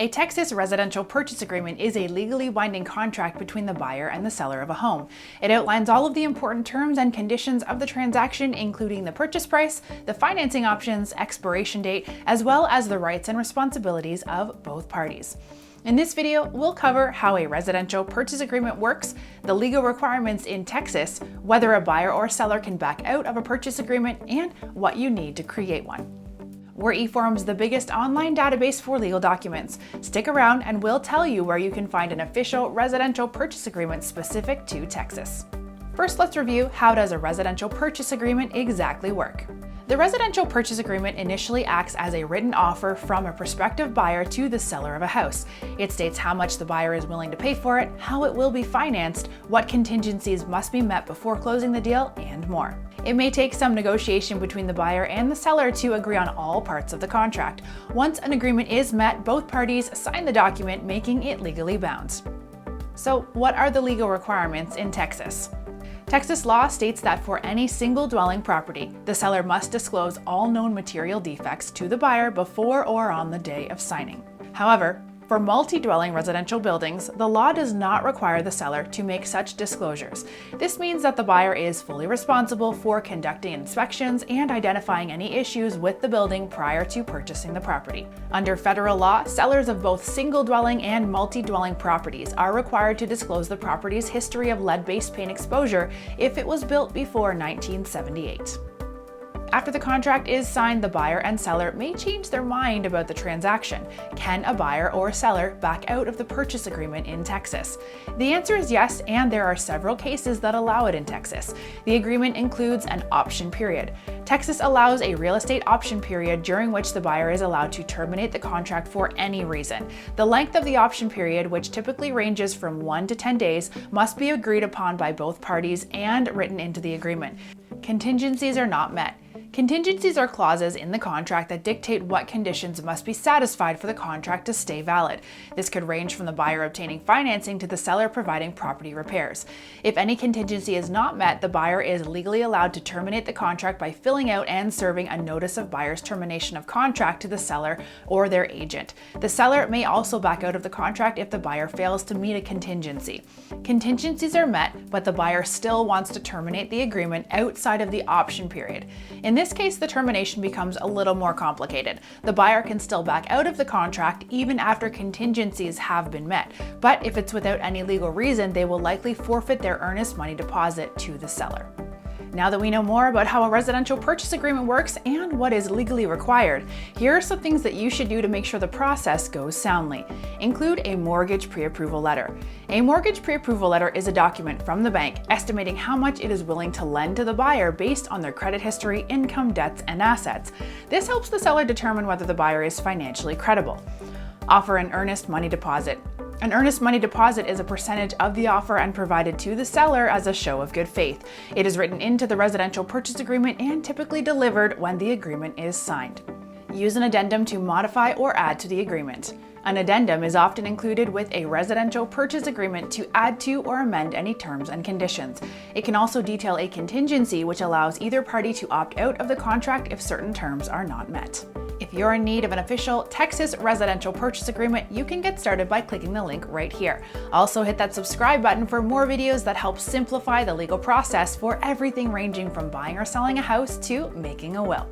A Texas residential purchase agreement is a legally binding contract between the buyer and the seller of a home. It outlines all of the important terms and conditions of the transaction, including the purchase price, the financing options, expiration date, as well as the rights and responsibilities of both parties. In this video, we'll cover how a residential purchase agreement works, the legal requirements in Texas, whether a buyer or seller can back out of a purchase agreement, and what you need to create one. We're eForms, the biggest online database for legal documents. Stick around and we'll tell you where you can find an official residential purchase agreement specific to Texas. First, let's review how does a residential purchase agreement exactly work. The residential purchase agreement initially acts as a written offer from a prospective buyer to the seller of a house. It states how much the buyer is willing to pay for it, how it will be financed, what contingencies must be met before closing the deal, and more. It may take some negotiation between the buyer and the seller to agree on all parts of the contract. Once an agreement is met, both parties sign the document, making it legally bound. So, what are the legal requirements in Texas? Texas law states that for any single dwelling property, the seller must disclose all known material defects to the buyer before or on the day of signing. However, for multi-dwelling residential buildings, the law does not require the seller to make such disclosures. This means that the buyer is fully responsible for conducting inspections and identifying any issues with the building prior to purchasing the property. Under federal law, sellers of both single-dwelling and multi-dwelling properties are required to disclose the property's history of lead-based paint exposure if it was built before 1978. After the contract is signed, the buyer and seller may change their mind about the transaction. Can a buyer or seller back out of the purchase agreement in Texas? The answer is yes, and there are several cases that allow it in Texas. The agreement includes an option period. Texas allows a real estate option period during which the buyer is allowed to terminate the contract for any reason. The length of the option period, which typically ranges from 1 to 10 days, must be agreed upon by both parties and written into the agreement. Contingencies are not met. Contingencies are clauses in the contract that dictate what conditions must be satisfied for the contract to stay valid. This could range from the buyer obtaining financing to the seller providing property repairs. If any contingency is not met, the buyer is legally allowed to terminate the contract by filling out and serving a notice of buyer's termination of contract to the seller or their agent. The seller may also back out of the contract if the buyer fails to meet a contingency. Contingencies are met, but the buyer still wants to terminate the agreement outside of the option period. In this case, the termination becomes a little more complicated. The buyer can still back out of the contract even after contingencies have been met, but if it's without any legal reason, they will likely forfeit their earnest money deposit to the seller. Now that we know more about how a residential purchase agreement works and what is legally required, here are some things that you should do to make sure the process goes soundly. Include a mortgage pre-approval letter. A mortgage pre-approval letter is a document from the bank estimating how much it is willing to lend to the buyer based on their credit history, income, debts, and assets. This helps the seller determine whether the buyer is financially credible. Offer an earnest money deposit. An earnest money deposit is a percentage of the offer and provided to the seller as a show of good faith. It is written into the residential purchase agreement and typically delivered when the agreement is signed. Use an addendum to modify or add to the agreement. An addendum is often included with a residential purchase agreement to add to or amend any terms and conditions. It can also detail a contingency which allows either party to opt out of the contract if certain terms are not met. If you're in need of an official Texas residential purchase agreement, you can get started by clicking the link right here. Also hit that subscribe button for more videos that help simplify the legal process for everything ranging from buying or selling a house to making a will.